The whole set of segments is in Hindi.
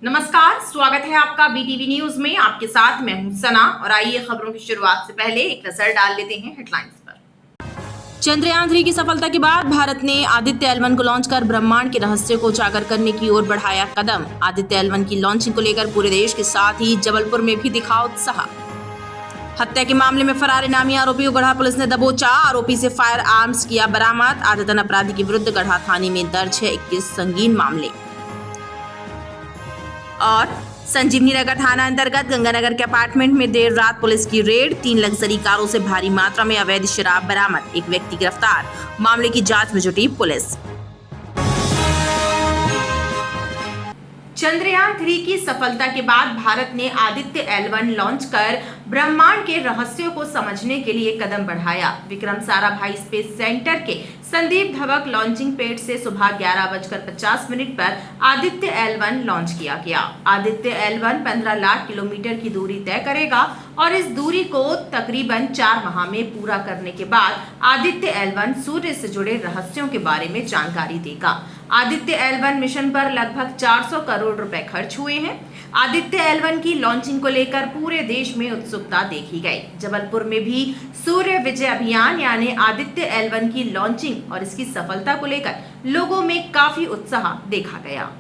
नमस्कार, स्वागत है आपका बीटीवी न्यूज में। आपके साथ मैं हूं सना और आइए खबरों की शुरुआत से पहले एक नजर डाल लेते हैं हेडलाइंस पर। चंद्रयान 3 की सफलता के बाद भारत ने आदित्य L1 को लॉन्च कर ब्रह्मांड के रहस्य को उजागर करने की ओर बढ़ाया कदम। आदित्य L1 की लॉन्चिंग को लेकर पूरे देश के साथ ही जबलपुर में भी दिखा उत्साह। हत्या के मामले में फरार इनामी आरोपी को गढ़ा पुलिस ने दबोचा। आरोपी से फायर आर्म्स किया बरामद। आदतन अपराधी के विरुद्ध गढ़ा थाने में दर्ज है 21 संगीन मामले। और संजीवनी नगर थाना अंतर्गत गंगानगर के अपार्टमेंट में देर रात पुलिस की रेड। 3 लग्जरी कारों से भारी मात्रा में अवैध शराब बरामद। एक व्यक्ति गिरफ्तार। मामले की जांच में जुटी पुलिस। चंद्रयान 3 की सफलता के बाद भारत ने आदित्य L1 लॉन्च कर ब्रह्मांड के रहस्यों को समझने के लिए कदम बढ़ाया। विक्रम साराभाई स्पेस सेंटर के संदीप धवक लॉन्चिंग पैड से सुबह 11:50 पर आदित्य L1 लॉन्च किया गया। आदित्य L1 15 लाख किलोमीटर की दूरी तय करेगा और इस दूरी को तकरीबन 4 माह में पूरा करने के बाद आदित्य L1 सूर्य से जुड़े रहस्यों के बारे में जानकारी देगा। आदित्य L1 मिशन पर लगभग 400 करोड़ रुपए खर्च हुए हैं। आदित्य L1 की लॉन्चिंग को लेकर पूरे देश में उत्सुकता देखी गई। जबलपुर में भी सूर्य विजय अभियान यानी आदित्य L1 की लॉन्चिंग और इसकी सफलता को लेकर लोगों में काफी उत्साह देखा गया।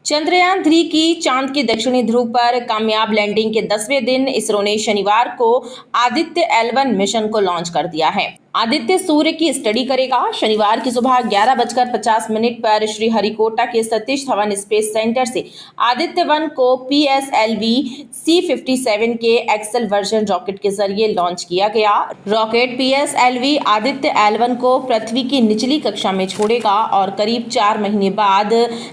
चंद्रयान 3 की चांद के दक्षिणी ध्रुव पर कामयाब लैंडिंग के 10वें दिन इसरो ने शनिवार को आदित्य L1 मिशन को लॉन्च कर दिया है। आदित्य सूर्य की स्टडी करेगा। शनिवार की सुबह 11:50 पर श्रीहरिकोटा के सतीश धवन स्पेस सेंटर से आदित्य 1 को PSLV C57 के एक्सेल वर्जन रॉकेट के जरिए लॉन्च किया गया। रॉकेट PSLV आदित्य L1 को पृथ्वी की निचली कक्षा में छोड़ेगा और करीब 4 महीने बाद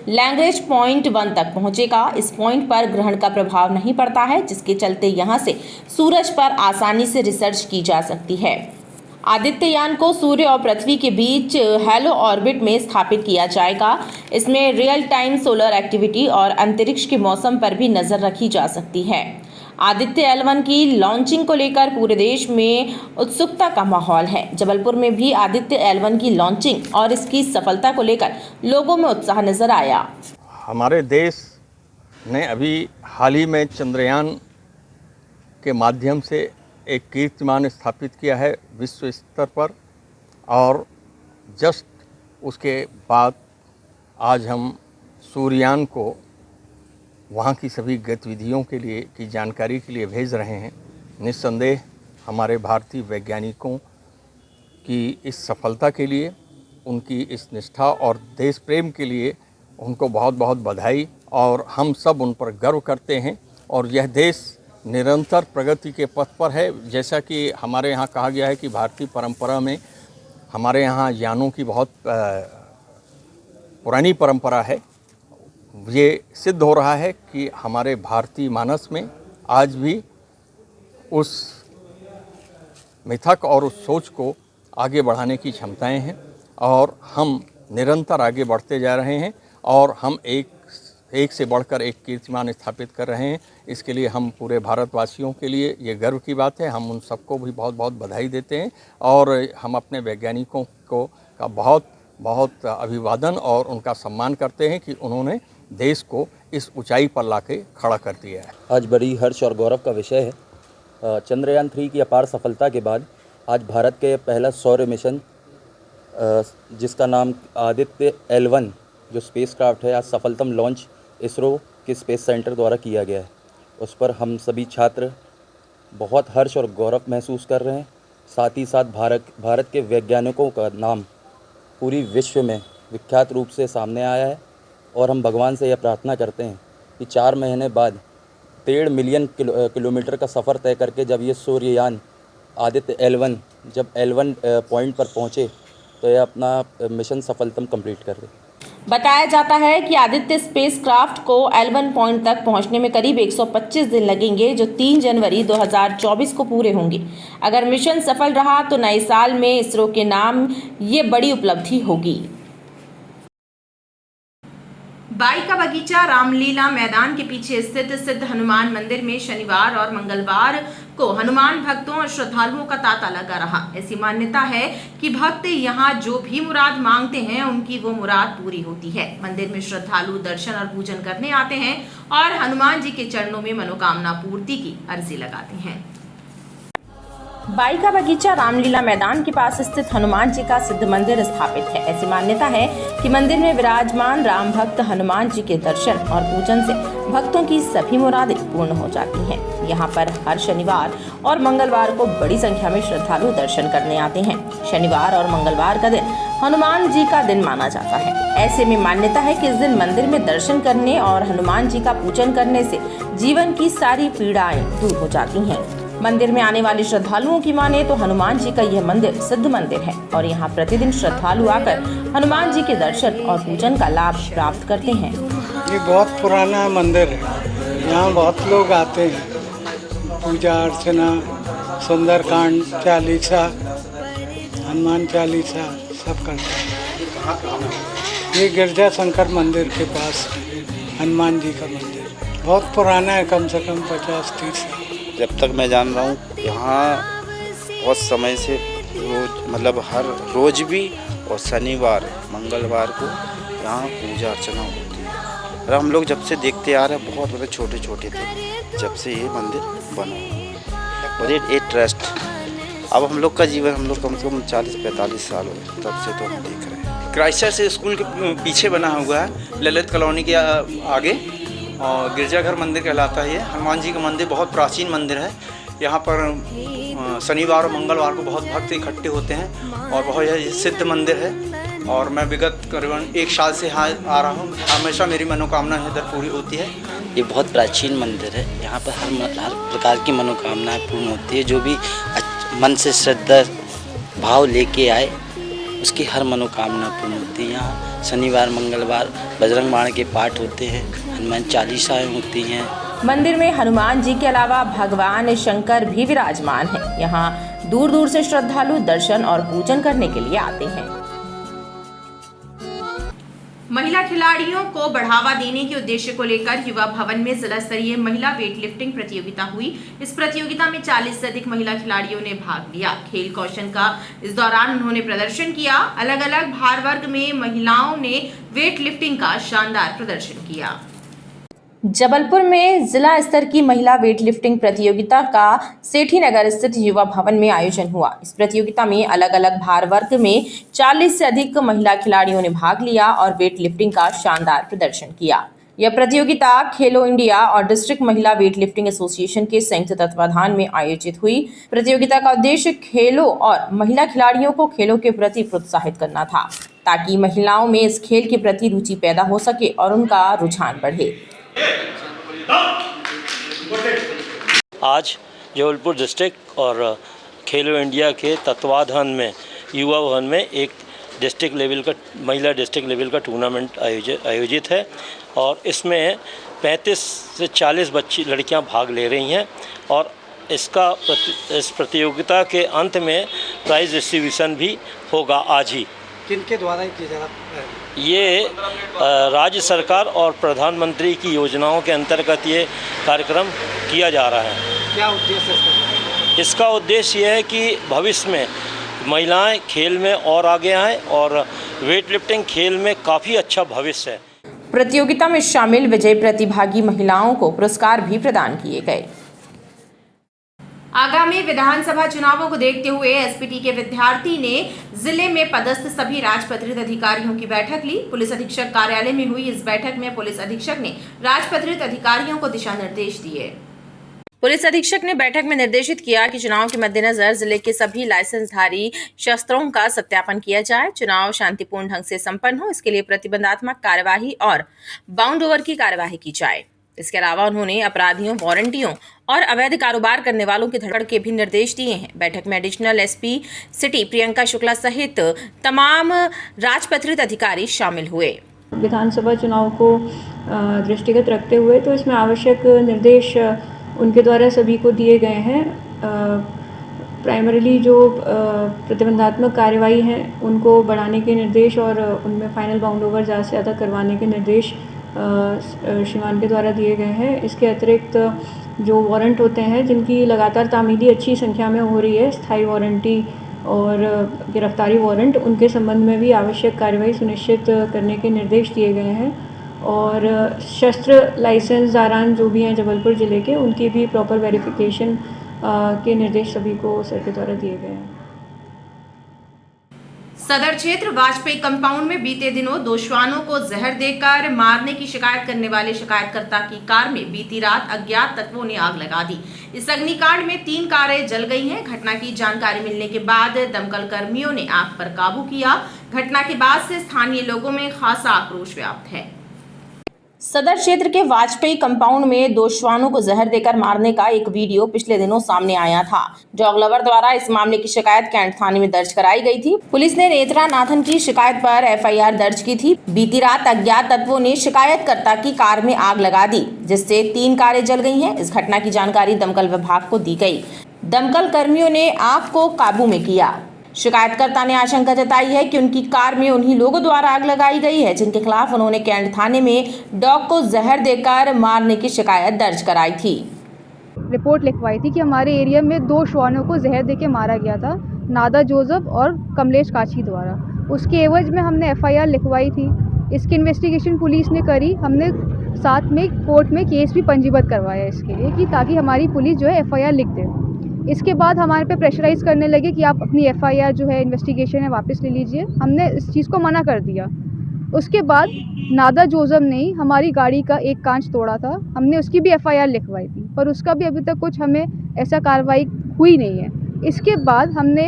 लैग्रेंज पॉइंट 1 तक पहुंचेगा। इस पॉइंट पर ग्रहण का प्रभाव नहीं पड़ता है, जिसके चलते यहां से सूरज पर आसानी से रिसर्च की जा सकती है। आदित्य यान को सूर्य और पृथ्वी के बीच हेलो ऑर्बिट में स्थापित किया जाएगा। इसमें रियल टाइम सोलर एक्टिविटी और अंतरिक्ष के मौसम पर भी नजर रखी जा सकती है। आदित्य L1 की लॉन्चिंग को लेकर पूरे देश में उत्सुकता का माहौल है। जबलपुर में भी आदित्य L1 की लॉन्चिंग और इसकी सफलता को लेकर लोगों में उत्साह नजर आया। हमारे देश ने अभी हाल ही में चंद्रयान के माध्यम से एक कीर्तिमान स्थापित किया है विश्व स्तर पर, और जस्ट उसके बाद आज हम सूर्ययान को वहाँ की सभी गतिविधियों के लिए की जानकारी के लिए भेज रहे हैं। निस्संदेह हमारे भारतीय वैज्ञानिकों की इस सफलता के लिए, उनकी इस निष्ठा और देश प्रेम के लिए उनको बहुत बहुत बधाई, और हम सब उन पर गर्व करते हैं। और यह देश निरंतर प्रगति के पथ पर है। जैसा कि हमारे यहाँ कहा गया है कि भारतीय परंपरा में हमारे यहाँ यानों की बहुत पुरानी परंपरा है। ये सिद्ध हो रहा है कि हमारे भारतीय मानस में आज भी उस मिथक और उस सोच को आगे बढ़ाने की क्षमताएं हैं, और हम निरंतर आगे बढ़ते जा रहे हैं और हम एक से बढ़कर एक कीर्तिमान स्थापित कर रहे हैं। इसके लिए हम पूरे भारतवासियों के लिए ये गर्व की बात है। हम उन सबको भी बहुत बहुत बधाई देते हैं और हम अपने वैज्ञानिकों को का बहुत बहुत अभिवादन और उनका सम्मान करते हैं कि उन्होंने देश को इस ऊंचाई पर लाके खड़ा कर दिया है। आज बड़ी हर्ष और गौरव का विषय है। चंद्रयान 3 की अपार सफलता के बाद आज भारत के पहला सौर मिशन जिसका नाम आदित्य L1 जो स्पेसक्राफ्ट है, आज सफलतम लॉन्च इसरो के स्पेस सेंटर द्वारा किया गया है। उस पर हम सभी छात्र बहुत हर्ष और गौरव महसूस कर रहे हैं। साथ ही साथ भारत के वैज्ञानिकों का नाम पूरी विश्व में विख्यात रूप से सामने आया है, और हम भगवान से यह प्रार्थना करते हैं कि 4 महीने बाद 1.5 मिलियन किलोमीटर का सफ़र तय करके जब ये सूर्ययान आदित्य L1 जब L1 पॉइंट पर पहुँचे तो यह अपना मिशन सफलतम कंप्लीट कर रहे। बताया जाता है कि आदित्य स्पेसक्राफ्ट को L1 पॉइंट तक पहुंचने में करीब 125 दिन लगेंगे, जो 3 जनवरी 2024 को पूरे होंगे। अगर मिशन सफल रहा तो नए साल में इसरो के नाम ये बड़ी उपलब्धि होगी। बाई का बगीचा रामलीला मैदान के पीछे स्थित सिद्ध हनुमान मंदिर में शनिवार और मंगलवार को हनुमान भक्तों और श्रद्धालुओं का तांता लगा रहा। ऐसी मान्यता है कि भक्त यहाँ जो भी मुराद मांगते हैं उनकी वो मुराद पूरी होती है। मंदिर में श्रद्धालु दर्शन और पूजन करने आते हैं और हनुमान जी के चरणों में मनोकामना पूर्ति की अर्जी लगाते हैं। बाई का बगीचा रामलीला मैदान के पास स्थित हनुमान जी का सिद्ध मंदिर स्थापित है। ऐसी मान्यता है कि मंदिर में विराजमान राम भक्त हनुमान जी के दर्शन और पूजन से भक्तों की सभी मुरादें पूर्ण हो जाती हैं। यहाँ पर हर शनिवार और मंगलवार को बड़ी संख्या में श्रद्धालु दर्शन करने आते हैं। शनिवार और मंगलवार का दिन हनुमान जी का दिन माना जाता है। ऐसे में मान्यता है कि इस दिन मंदिर में दर्शन करने और हनुमान जी का पूजन करने से जीवन की सारी पीड़ाएं दूर हो जाती हैं। मंदिर में आने वाले श्रद्धालुओं की माने तो हनुमान जी का यह मंदिर सिद्ध मंदिर है और यहाँ प्रतिदिन श्रद्धालु आकर हनुमान जी के दर्शन और पूजन का लाभ प्राप्त करते हैं। ये बहुत पुराना मंदिर है, यहाँ बहुत लोग आते हैं, पूजा अर्चना, सुंदरकांड, चालीसा, हनुमान चालीसा सब करते हैं। ये गिरजा शंकर मंदिर के पास हनुमान जी का मंदिर बहुत पुराना है, कम से कम 50-30 साल। जब तक मैं जान रहा हूँ यहाँ बहुत समय से रोज मतलब हर रोज भी और शनिवार मंगलवार को यहाँ पूजा अर्चना होती है। और हम लोग जब से देखते आ रहे हैं, बहुत बड़े छोटे छोटे थे जब से ये मंदिर बना और ये ट्रस्ट अब हम लोग का जीवन हम लोग कम से कम 40-45 साल हो गए तब से तो हम देख रहे हैं। क्राइस्ट स्कूल के पीछे बना हुआ है, ललित कॉलोनी के आगे, और गिरजाघर मंदिर कहलाता है। ये हनुमान जी का मंदिर बहुत प्राचीन मंदिर है। यहाँ पर शनिवार और मंगलवार को बहुत भक्त इकट्ठे होते हैं और बहुत सिद्ध मंदिर है। और मैं विगत करीबन 1 साल से यहाँ आ रहा हूँ, हमेशा मेरी मनोकामना इधर पूरी होती है। ये बहुत प्राचीन मंदिर है, यहाँ पर हर प्रकार की मनोकामनाएं पूर्ण होती है। जो भी मन से श्रद्धा भाव लेके आए उसकी हर मनोकामना पूर्ण होती है। यहाँ शनिवार मंगलवार बजरंग बाण के पाठ होते हैं, हनुमान चालीसाएं होती हैं। मंदिर में हनुमान जी के अलावा भगवान शंकर भी विराजमान हैं। यहाँ दूर दूर से श्रद्धालु दर्शन और पूजन करने के लिए आते हैं। महिला खिलाड़ियों को बढ़ावा देने के उद्देश्य को लेकर युवा भवन में जिला स्तरीय महिला वेट लिफ्टिंग प्रतियोगिता हुई। इस प्रतियोगिता में 40 से अधिक महिला खिलाड़ियों ने भाग लिया। खेल कौशल का इस दौरान उन्होंने प्रदर्शन किया। अलग अलग भार वर्ग में महिलाओं ने वेट लिफ्टिंग का शानदार प्रदर्शन किया। जबलपुर में जिला स्तर की महिला वेट लिफ्टिंग प्रतियोगिता का सेठी नगर स्थित युवा भवन में आयोजन हुआ। इस प्रतियोगिता में अलग अलग भार वर्ग में 40 से अधिक महिला खिलाड़ियों ने भाग लिया और वेट लिफ्टिंग का शानदार प्रदर्शन किया। यह प्रतियोगिता खेलो इंडिया और डिस्ट्रिक्ट महिला वेट लिफ्टिंग एसोसिएशन के संयुक्त तत्वाधान में आयोजित हुई। प्रतियोगिता का उद्देश्य खेलों और महिला खिलाड़ियों को खेलों के प्रति प्रोत्साहित करना था, ताकि महिलाओं में इस खेल के प्रति रुचि पैदा हो सके और उनका रुझान बढ़े। आज जबलपुर डिस्ट्रिक्ट और खेलो इंडिया के तत्वाधान में युवा भवन में एक डिस्ट्रिक्ट लेवल का महिला डिस्ट्रिक्ट लेवल का टूर्नामेंट आयोजित है और इसमें 35 से 40 बच्ची लड़कियां भाग ले रही हैं और इस प्रतियोगिता के अंत में प्राइज डिस्ट्रीब्यूशन भी होगा आज ही। किनके द्वारा किया जा रहा है? ये राज्य सरकार और प्रधानमंत्री की योजनाओं के अंतर्गत ये कार्यक्रम किया जा रहा है। क्या उद्देश्य है इसका? उद्देश्य ये है कि भविष्य में महिलाएं खेल में और आगे आएं और वेट लिफ्टिंग खेल में काफ़ी अच्छा भविष्य है। प्रतियोगिता में शामिल विजयी प्रतिभागी महिलाओं को पुरस्कार भी प्रदान किए गए। आगामी विधानसभा चुनावों को देखते हुए एसपीटी के विद्यार्थी ने जिले में पदस्थ सभी राजपत्रित अधिकारियों की बैठक ली। पुलिस अधीक्षक कार्यालय में हुई इस बैठक में पुलिस अधीक्षक ने राजपत्रित अधिकारियों को दिशा निर्देश दिए। पुलिस अधीक्षक ने बैठक में निर्देशित किया कि चुनाव के मद्देनजर जिले के सभी लाइसेंसधारी शस्त्रों का सत्यापन किया जाए, चुनाव शांतिपूर्ण ढंग से संपन्न हो, इसके लिए प्रतिबंधात्मक कार्यवाही और बाउंड ओवर की कार्यवाही की जाए। इसके अलावा उन्होंने अपराधियों, वारंटियों और अवैध कारोबार करने वालों की धरपकड़ के भी निर्देश दिए हैं। बैठक में additional SP city Priyanka Shukla सहित तमाम राजपत्रित अधिकारी शामिल हुए। विधानसभा चुनाव को दृष्टिगत रखते हुए तो इसमें आवश्यक निर्देश उनके द्वारा सभी को दिए गए हैं। प्राइमरीली जो प्रतिबंधात्मक कार्यवाही हैं उनको बढ़ाने के निर्देश और उनमें फाइनल बाउंड ओवर ज़्यादा से ज़्यादा करवाने के निर्देश श्रीमान के द्वारा दिए गए हैं। इसके अतिरिक्त जो वारंट होते हैं जिनकी लगातार तामीली अच्छी संख्या में हो रही है, स्थायी वारंटी और गिरफ्तारी वारंट, उनके संबंध में भी आवश्यक कार्रवाई सुनिश्चित करने के निर्देश दिए गए हैं। और शस्त्र लाइसेंस दारान जो भी हैं जबलपुर ज़िले के, उनकी भी प्रॉपर वेरिफिकेशन के निर्देश सभी को सर के द्वारा दिए गए हैं। सदर क्षेत्र वाजपेयी कंपाउंड में बीते दिनों 2 श्वानों को जहर देकर मारने की शिकायत करने वाले शिकायतकर्ता की कार में बीती रात अज्ञात तत्वों ने आग लगा दी। इस अग्निकांड में 3 कारें जल गई हैं। घटना की जानकारी मिलने के बाद दमकल कर्मियों ने आग पर काबू किया। घटना के बाद से स्थानीय लोगों में खासा आक्रोश व्याप्त है। सदर क्षेत्र के वाजपेयी कंपाउंड में 2 श्वानों को जहर देकर मारने का एक वीडियो पिछले दिनों सामने आया था। डॉग लवर द्वारा इस मामले की शिकायत कैंट थाने में दर्ज कराई गई थी। पुलिस ने नेत्रा नाथन की शिकायत पर एफआईआर दर्ज की थी। बीती रात अज्ञात तत्वों ने शिकायतकर्ता की कार में आग लगा दी, जिससे 3 कारें जल गई हैं। इस घटना की जानकारी दमकल विभाग को दी गई। दमकल कर्मियों ने आग को काबू में किया। शिकायतकर्ता ने आशंका जताई है कि उनकी कार में उन्हीं लोगों द्वारा आग लगाई गई है जिनके खिलाफ उन्होंने कैंट थाने में डॉग को जहर देकर मारने की शिकायत दर्ज कराई थी। रिपोर्ट लिखवाई थी कि हमारे एरिया में 2 श्वानों को जहर देके मारा गया था, नादा जोसेफ और कमलेश काछी द्वारा। उसके एवज में हमने एफआईआर लिखवाई थी। इसकी इन्वेस्टिगेशन पुलिस ने करी। हमने साथ में कोर्ट में केस भी पंजीबद्ध करवाया इसके लिए कि ताकि हमारी पुलिस जो है एफआईआर लिख दे। इसके बाद हमारे पे प्रेशराइज़ करने लगे कि आप अपनी एफआईआर जो है इन्वेस्टिगेशन है वापस ले लीजिए। हमने इस चीज़ को मना कर दिया। उसके बाद नादा जोसेफ ने ही हमारी गाड़ी का एक कांच तोड़ा था। हमने उसकी भी एफआईआर लिखवाई थी, पर उसका भी अभी तक कुछ हमें ऐसा कार्रवाई हुई नहीं है। इसके बाद हमने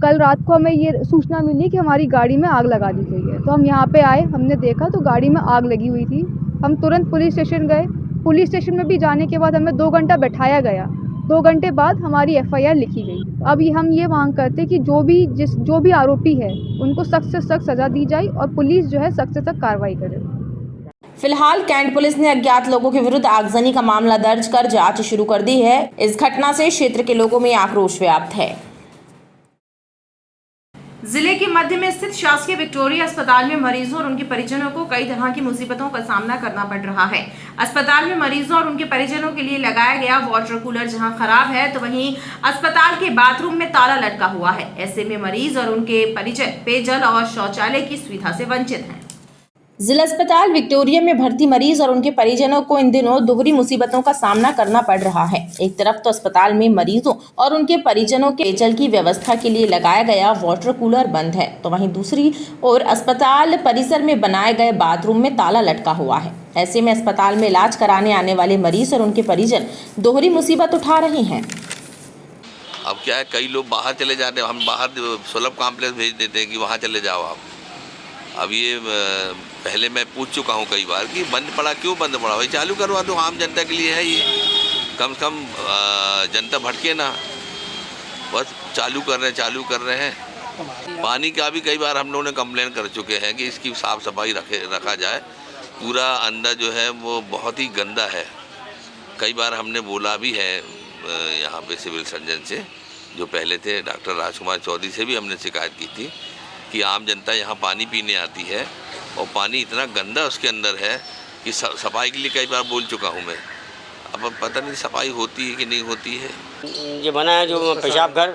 कल रात को हमें ये सूचना मिली कि हमारी गाड़ी में आग लगा दी गई है। तो हम यहाँ पे आए, हमने देखा तो गाड़ी में आग लगी हुई थी। हम तुरंत पुलिस स्टेशन गए। पुलिस स्टेशन में भी जाने के बाद हमें 2 घंटा बैठाया गया। 2 घंटे बाद हमारी एफआईआर लिखी गई। अब हम ये मांग करते कि जो भी आरोपी है उनको सख्त से सख्त सज़ा दी जाए और पुलिस जो है सख्त से सख्त कार्रवाई करे। फिलहाल कैंट पुलिस ने अज्ञात लोगों के विरुद्ध आगजनी का मामला दर्ज कर जांच शुरू कर दी है। इस घटना से क्षेत्र के लोगों में आक्रोश व्याप्त है। जिले के मध्य में स्थित शासकीय विक्टोरिया अस्पताल में मरीजों और उनके परिजनों को कई तरह की मुसीबतों का सामना करना पड़ रहा है। अस्पताल में मरीजों और उनके परिजनों के लिए लगाया गया वाटर कूलर जहां खराब है, तो वहीं अस्पताल के बाथरूम में ताला लटका हुआ है। ऐसे में मरीज और उनके परिजन पेयजल और शौचालय की सुविधा से वंचित हैं। जिला अस्पताल विक्टोरिया में भर्ती मरीज और उनके परिजनों को इन दिनों दोहरी मुसीबतों का सामना करना पड़ रहा है। एक तरफ तो अस्पताल में मरीजों और उनके परिजनों के पेयजल की व्यवस्था के लिए लगाया गया वाटर कूलर बंद है, तो वहीं दूसरी ओर अस्पताल परिसर में बनाए गए बाथरूम में ताला लटका हुआ है। ऐसे में अस्पताल में इलाज कराने आने वाले मरीज और उनके परिजन दोहरी मुसीबत उठा रहे हैं। अब क्या है, कई लोग बाहर चले जाते हैं, हम बाहर सुलभ कॉम्प्लेक्स भेज देते हैं कि वहाँ चले जाओ आप। अब ये पहले मैं पूछ चुका हूँ कई बार कि बंद पड़ा, क्यों बंद पड़ा? भाई चालू करवा दो, आम जनता के लिए है ये। कम से कम जनता भटके ना, बस चालू कर रहे हैं। पानी का भी कई बार हम लोगों ने कंप्लेन कर चुके हैं कि इसकी साफ़ सफाई रखा जाए। पूरा अंदर जो है वो बहुत ही गंदा है। कई बार हमने बोला भी है यहाँ पे सिविल सर्जन से, जो पहले थे डॉक्टर राजकुमार चौधरी से भी हमने शिकायत की थी कि आम जनता यहाँ पानी पीने आती है और पानी इतना गंदा उसके अंदर है कि सफाई के लिए कई बार बोल चुका हूँ मैं। अब पता नहीं सफाई होती है कि नहीं होती है। ये बना है जो पेशाब घर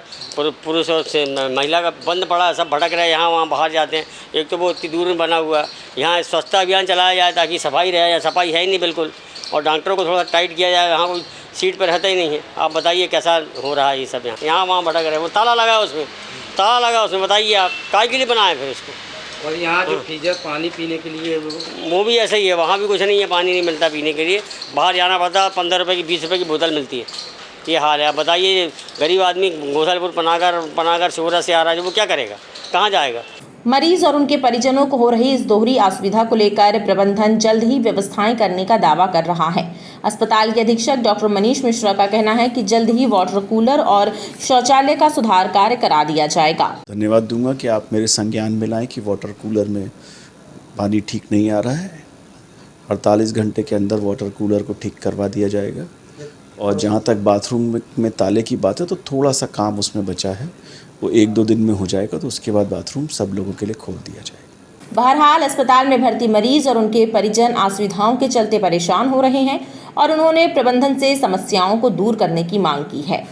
पुरुष और महिला का बंद पड़ा है, सब भटक रहे हैं, यहाँ वहाँ बाहर जाते हैं। एक तो वो इतनी दूर में बना हुआ है। यहाँ स्वच्छता अभियान चलाया जाए ताकि सफाई रहे, या सफाई है ही नहीं बिल्कुल। और डॉक्टरों को थोड़ा टाइट किया जाए, यहाँ कोई सीट पर रहता ही नहीं है। आप बताइए कैसा हो रहा है ये सब। यहाँ वहाँ भटक रहे हैं। वो ताला लगा उसमें, बताइए आप काय के लिए बनाए फिर उसको। और यहाँ जो फ्रीजर पानी पीने के लिए वो भी ऐसा ही है, वहाँ भी कुछ नहीं है, पानी नहीं मिलता पीने के लिए। बाहर जाना पड़ता है, 15 रुपये की 20 रुपये की बोतल मिलती है। ये हाल है। आप बताइए, गरीब आदमी गोसालपुर पनागर शिवरा से आ रहा है, वो क्या करेगा, कहाँ जाएगा? मरीज और उनके परिजनों को हो रही इस दोहरी असुविधा को लेकर प्रबंधन जल्द ही व्यवस्थाएं करने का दावा कर रहा है। अस्पताल के अधीक्षक डॉक्टर मनीष मिश्रा का कहना है कि जल्द ही वाटर कूलर और शौचालय का सुधार कार्य करा दिया जाएगा। धन्यवाद दूंगा कि आप मेरे संज्ञान में लाएं कि वाटर कूलर में पानी ठीक नहीं आ रहा है। 48 घंटे के अंदर वाटर कूलर को ठीक करवा दिया जाएगा। और जहाँ तक बाथरूम में ताले की बात है, तो थोड़ा सा काम उसमें बचा है, वो 1-2 दिन में हो जाएगा, तो उसके बाद बाथरूम सब लोगों के लिए खोल दिया जाएगा। बहरहाल अस्पताल में भर्ती मरीज और उनके परिजन असुविधाओं के चलते परेशान हो रहे हैं और उन्होंने प्रबंधन से समस्याओं को दूर करने की मांग की है।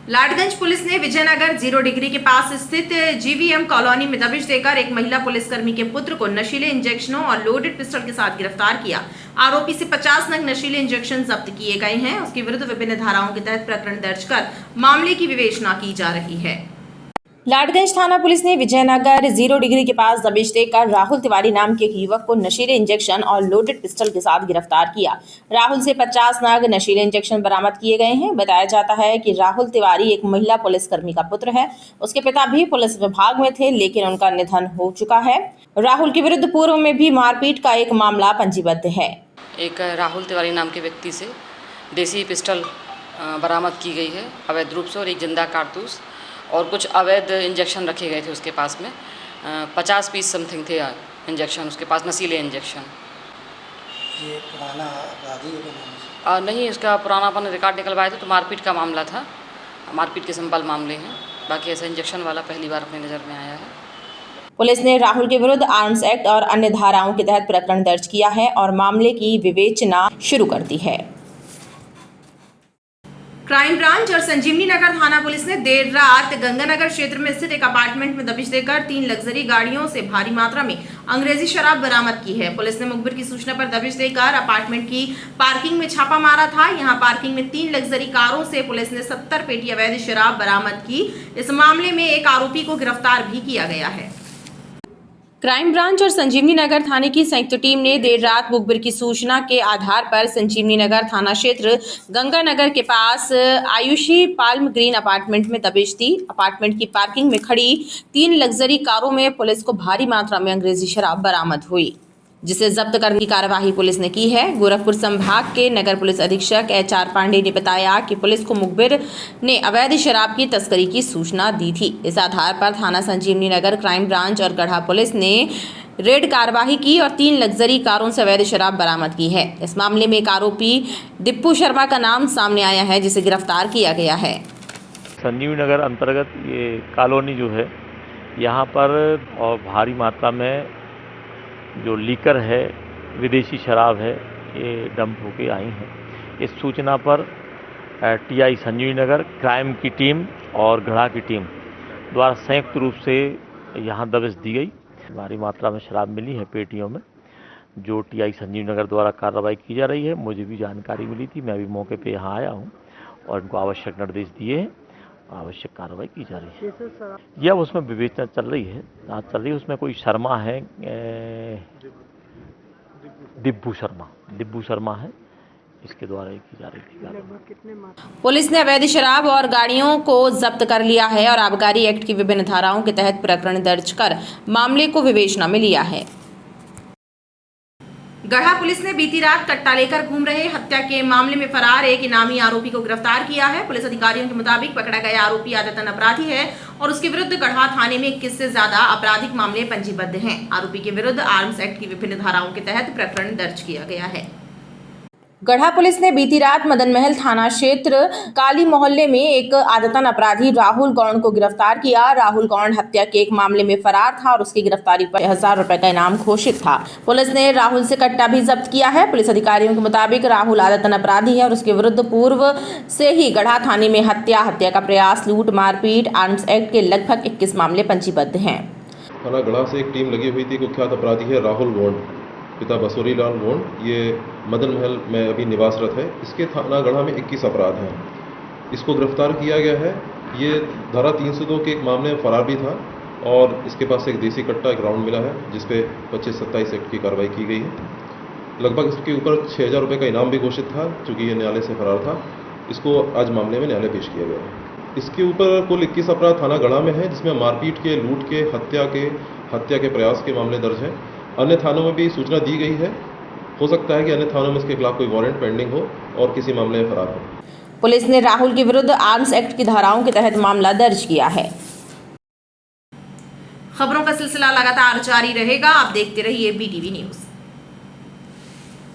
लाडगंज पुलिस ने विजयनगर 0 डिग्री के पास स्थित जीवीएम कॉलोनी में दबिश देकर एक महिला पुलिसकर्मी के पुत्र को नशीले इंजेक्शनों और लोडेड पिस्टल के साथ गिरफ्तार किया। आरोपी से 50 नग नशीले इंजेक्शन जब्त किए गए हैं। उसके विरुद्ध विभिन्न धाराओं के तहत प्रकरण दर्ज कर मामले की विवेचना की जा रही है। लाडगंज थाना पुलिस ने विजयनगर 0 डिग्री के पास दबिश देकर राहुल तिवारी नाम के एक युवक को नशीले इंजेक्शन और लोडेड पिस्टल के साथ गिरफ्तार किया। राहुल से 50 नग नशीले इंजेक्शन बरामद किए गए हैं। बताया जाता है कि राहुल तिवारी एक महिला पुलिसकर्मी का पुत्र है। उसके पिता भी पुलिस विभाग में थे, लेकिन उनका निधन हो चुका है। राहुल के विरुद्ध पूर्व में भी मारपीट का एक मामला पंजीबद्ध है। एक राहुल तिवारी नाम के व्यक्ति से देसी पिस्टल बरामद की गई है अवैध रूप से, और एक जिंदा कारतूस और कुछ अवैध इंजेक्शन रखे गए थे उसके पास में। 50 पीस समथिंग थे इंजेक्शन उसके पास, नशीले इंजेक्शन। ये पुराना अपराधी है? नहीं, उसका पुरानापन रिकॉर्ड निकलवाए थे तो मारपीट का मामला था, मारपीट के सिंपल मामले हैं। बाकी ऐसा इंजेक्शन वाला पहली बार अपनी नज़र में आया है। पुलिस ने राहुल के विरुद्ध आर्म्स एक्ट और अन्य धाराओं के तहत प्रकरण दर्ज किया है और मामले की विवेचना शुरू कर दी है। क्राइम ब्रांच और संजीवनी नगर थाना पुलिस ने देर रात गंगानगर क्षेत्र में स्थित एक अपार्टमेंट में दबिश देकर 3 लग्जरी गाड़ियों से भारी मात्रा में अंग्रेजी शराब बरामद की है। पुलिस ने मुखबिर की सूचना पर दबिश देकर अपार्टमेंट की पार्किंग में छापा मारा था। यहां पार्किंग में 3 लग्जरी कारों से पुलिस ने 70 पेटी अवैध शराब बरामद की। इस मामले में एक आरोपी को गिरफ्तार भी किया गया है। क्राइम ब्रांच और संजीवनी नगर थाने की संयुक्त टीम ने देर रात मुखबिर की सूचना के आधार पर संजीवनी नगर थाना क्षेत्र गंगानगर के पास आयुषी पाल्म ग्रीन अपार्टमेंट में दबिश दी। अपार्टमेंट की पार्किंग में खड़ी 3 लग्जरी कारों में पुलिस को भारी मात्रा में अंग्रेजी शराब बरामद हुई, जिसे जब्त करने की कार्यवाही पुलिस ने की है। गोरखपुर संभाग के नगर पुलिस अधीक्षक HR पांडे ने बताया कि पुलिस को मुखबिर ने अवैध शराब की तस्करी की सूचना दी थी। इस आधार पर थाना संजीवनी नगर क्राइम ब्रांच और गढ़ा पुलिस ने रेड कार्यवाही की और 3 लग्जरी कारों से अवैध शराब बरामद की है। इस मामले में एक आरोपी दीपू शर्मा का नाम सामने आया है, जिसे गिरफ्तार किया गया है। संजीवनी नगर अंतर्गत ये कॉलोनी जो है, यहाँ पर और भारी मात्रा में जो लीकर है, विदेशी शराब है, ये डंप होके आई हैं। इस सूचना पर TI संजीवनी नगर क्राइम की टीम और गढ़ा की टीम द्वारा संयुक्त रूप से यहाँ दबिश दी गई। भारी मात्रा में शराब मिली है पेटियों में, जो TI संजीवनी नगर द्वारा कार्रवाई की जा रही है। मुझे भी जानकारी मिली थी, मैं भी मौके पे यहाँ आया हूँ और इनको आवश्यक निर्देश दिए हैं, आवश्यक कार्रवाई की जा रही है। यह उसमें विवेचना चल रही है, जाँच चल रही है। उसमें कोई शर्मा है, दिब्बू शर्मा है, इसके द्वारा की जा रही थी। पुलिस ने अवैध शराब और गाड़ियों को जब्त कर लिया है और आबकारी एक्ट की विभिन्न धाराओं के तहत प्रकरण दर्ज कर मामले को विवेचना में लिया है। गढ़ा पुलिस ने बीती रात कट्टा लेकर घूम रहे हत्या के मामले में फरार एक इनामी आरोपी को गिरफ्तार किया है। पुलिस अधिकारियों के मुताबिक पकड़ा गया आरोपी आदतन अपराधी है और उसके विरुद्ध गढ़ा थाने में 21 से ज्यादा आपराधिक मामले पंजीबद्ध हैं। आरोपी के विरुद्ध आर्म्स एक्ट की विभिन्न धाराओं के तहत प्रकरण दर्ज किया गया है। गढ़ा पुलिस ने बीती रात मदन महल थाना क्षेत्र काली मोहल्ले में एक आदतन अपराधी राहुल गौड़ को गिरफ्तार किया। राहुल गौड़ हत्या के एक मामले में फरार था और उसकी गिरफ्तारी पर 1000 रुपए का इनाम घोषित था। पुलिस ने राहुल से कट्टा भी जब्त किया है। पुलिस अधिकारियों के मुताबिक राहुल आदतन अपराधी है और उसके विरुद्ध पूर्व से ही गढ़ा थाने में हत्या का प्रयास, लूट, मारपीट, आर्म्स एक्ट के लगभग 21 मामले पंजीबद्ध हैं। थाना गढ़ा से एक टीम लगी हुई थी। कुख्यात अपराधी है राहुल गौड़, पिता बसोरी लाल गौड़। ये मदन महल में अभी निवासरत है। इसके थाना गढ़ा में 21 अपराध हैं। इसको गिरफ्तार किया गया है। ये धारा 302 के एक मामले में फरार भी था और इसके पास एक देसी कट्टा, एक राउंड मिला है, जिसपे 25-27 एक्ट की कार्रवाई की गई है। लगभग इसके ऊपर 6000 रुपये का इनाम भी घोषित था। चूँकि ये न्यायालय से फरार था, इसको आज मामले में न्यायालय पेश किया गया है। इसके ऊपर कुल 21 अपराध थाना गढ़ा में है, जिसमें मारपीट के, लूट के, हत्या के प्रयास के मामले दर्ज हैं। अन्य थानों में भी सूचना दी गई है। हो सकता है कि अन्य थानों में इसके खिलाफ कोई वारंट पेंडिंग हो और किसी मामले में फरार हो। पुलिस ने राहुल के विरुद्ध आर्म्स एक्ट की धाराओं के तहत मामला दर्ज किया है। खबरों का सिलसिला लगातार जारी रहेगा। आप देखते रहिए BTV न्यूज़।